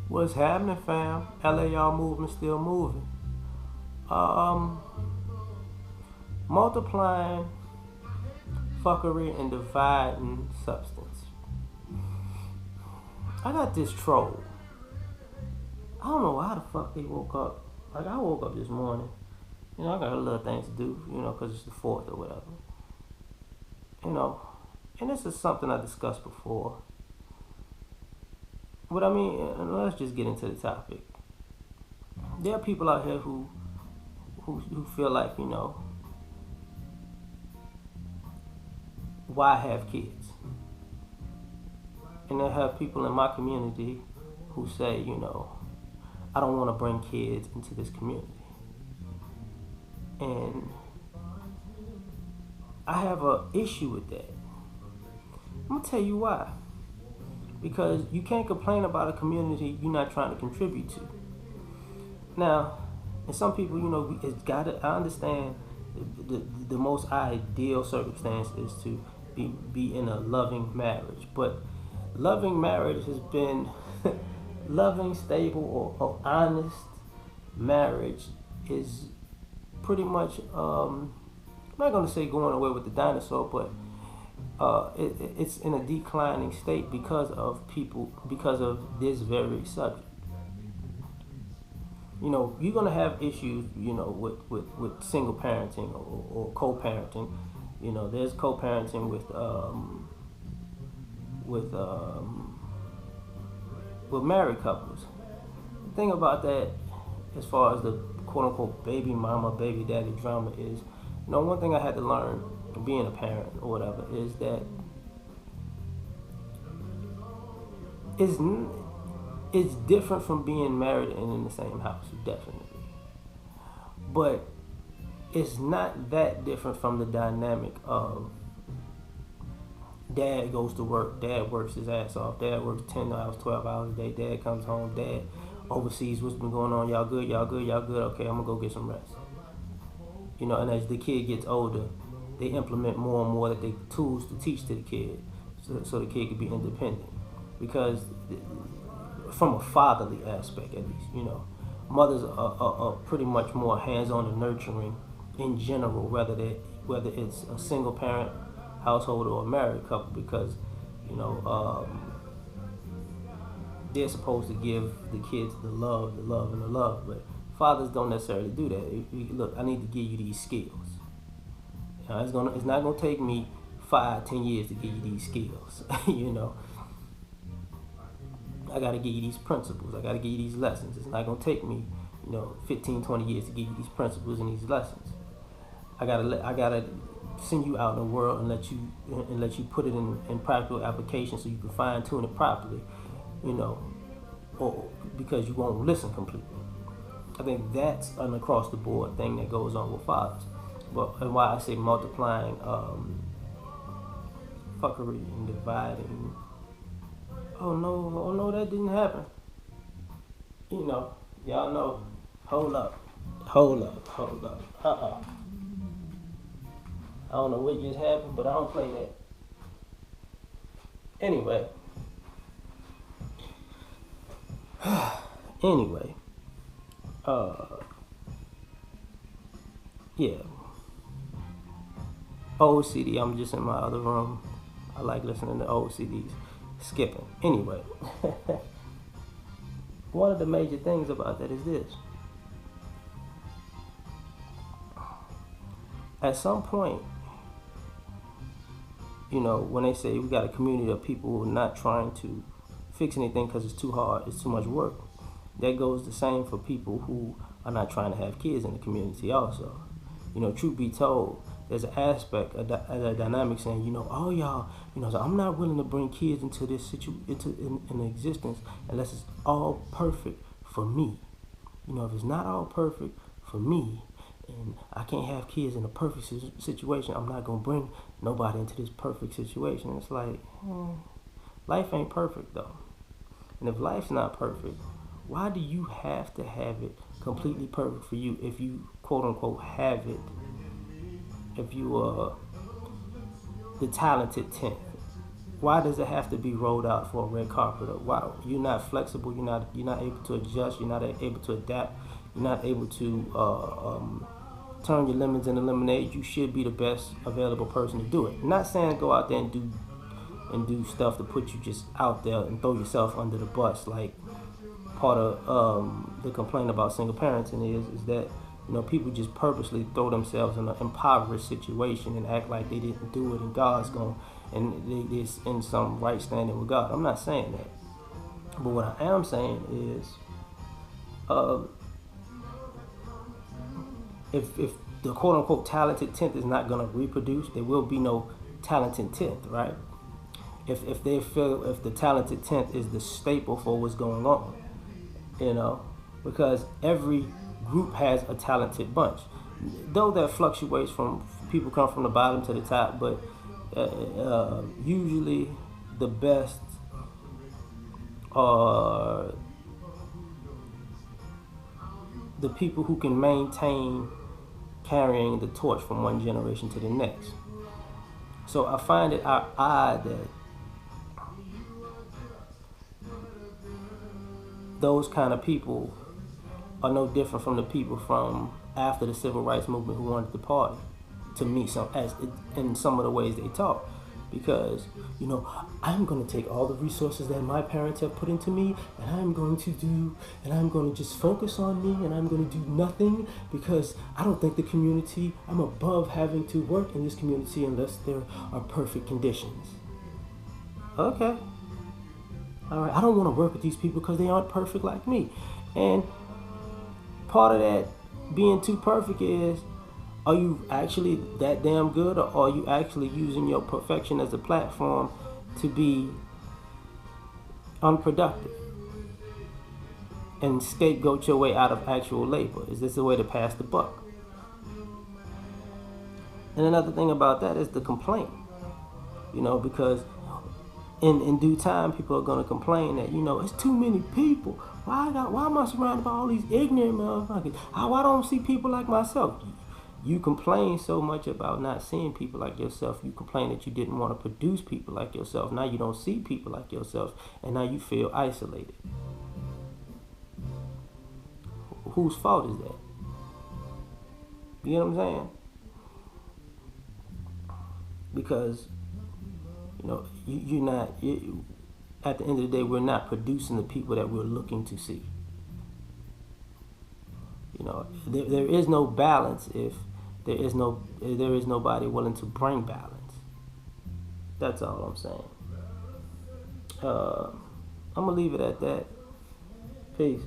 What's happening, fam? L.A.R movement still moving. Um, Multiplying fuckery and dividing substance. I got this troll. I don't know why the fuck they woke up. Like, I woke up this morning. I got a little things to do, because it's the 4th or whatever. You know, and this is something I discussed before. But I mean, let's just get into the topic. There are people out here who feel like, why have kids? And there have people in my community who say, I don't want to bring kids into this community. And I have an issue with that. I'm going to tell you why. Because you can't complain about a community you're not trying to contribute to. Now, and some people, it's gotta. I understand the most ideal circumstance is to be in a loving marriage, but loving marriage has been loving, stable, or honest marriage is pretty much. I'm not gonna say going away with the dinosaur, but it's in a declining state because of this very subject. You're gonna have issues, with single parenting or co-parenting. There's co-parenting with married couples. The thing about that, as far as the quote unquote baby mama, baby daddy drama is, one thing I had to learn being a parent or whatever is that it's different from being married and in the same house, definitely. But it's not that different from the dynamic of dad goes to work, dad works his ass off, dad works 10 hours, 12 hours a day, dad comes home, dad oversees what's been going on, y'all good, okay, I'm gonna go get some rest. And as the kid gets older, they implement more and more the tools to teach to the kid so the kid can be independent. Because from a fatherly aspect, at least, mothers are pretty much more hands-on and nurturing in general, whether it's a single parent household or a married couple, because they're supposed to give the kids the love, and the love. But fathers don't necessarily do that. Look, I need to give you these skills. It's not gonna take me 5-10 years to give you these skills. I got to give you these principles. I got to give you these lessons. It's not going to take me, 15-20 years to give you these principles and these lessons. I gotta send you out in the world and let you put it in practical application so you can fine tune it properly, or because you won't listen completely. I think that's an across the board thing that goes on with fathers. And why I say multiplying fuckery and dividing. Oh no, that didn't happen. Y'all know. Hold up. I don't know what just happened, but I don't play that. Anyway. Yeah. Old CD, I'm just in my other room. I like listening to old CDs. Skipping. Anyway. One of the major things about that is this. At some point, when they say we got a community of people who are not trying to fix anything because it's too hard, it's too much work, that goes the same for people who are not trying to have kids in the community also. Truth be told, there's an aspect, a dynamic saying, oh y'all, so I'm not willing to bring kids into this into existence unless it's all perfect for me. If it's not all perfect for me, and I can't have kids in a perfect situation, I'm not gonna bring nobody into this perfect situation. It's like, life ain't perfect though, and if life's not perfect, why do you have to have it completely perfect for you if you quote unquote have it? If you are the talented 10th, Why does it have to be rolled out for a red carpet? Or why you're not flexible? You're not able to adjust. You're not able to adapt. You're not able to turn your lemons into lemonade. You should be the best available person to do it. I'm not saying go out there and do stuff to put you just out there and throw yourself under the bus. Like part of the complaint about single parenting is that people just purposely throw themselves in an impoverished situation and act like they didn't do it and God's going and they're in some right standing with God. I'm not saying that, but what I am saying is, if the quote unquote talented tenth is not going to reproduce, there will be no talented tenth, right? If the talented tenth is the staple for what's going on, because every group has a talented bunch, though that fluctuates from people come from the bottom to the top, but usually the best are the people who can maintain carrying the torch from one generation to the next. So I find it odd that those kind of people are no different from the people from after the civil rights movement who wanted to party. To me, in some of the ways they talk, because I'm going to take all the resources that my parents have put into me, and I'm going to just focus on me, and I'm going to do nothing because I don't think I'm above having to work in this community unless there are perfect conditions. Okay. All right. I don't want to work with these people because they aren't perfect like me. And part of that being too perfect is, are you actually that damn good, or are you actually using your perfection as a platform to be unproductive and scapegoat your way out of actual labor? Is this a way to pass the buck? And another thing about that is the complaint, because in due time people are going to complain that it's too many people. Why am I surrounded by all these ignorant motherfuckers? Why don't I see people like myself? You complain so much about not seeing people like yourself. You complain that you didn't want to produce people like yourself. Now you don't see people like yourself, and now you feel isolated. Whose fault is that? You know what I'm saying? Because you're not. At the end of the day, we're not producing the people that we're looking to see. There is no balance if there is nobody willing to bring balance. That's all I'm saying. I'm gonna leave it at that. Peace.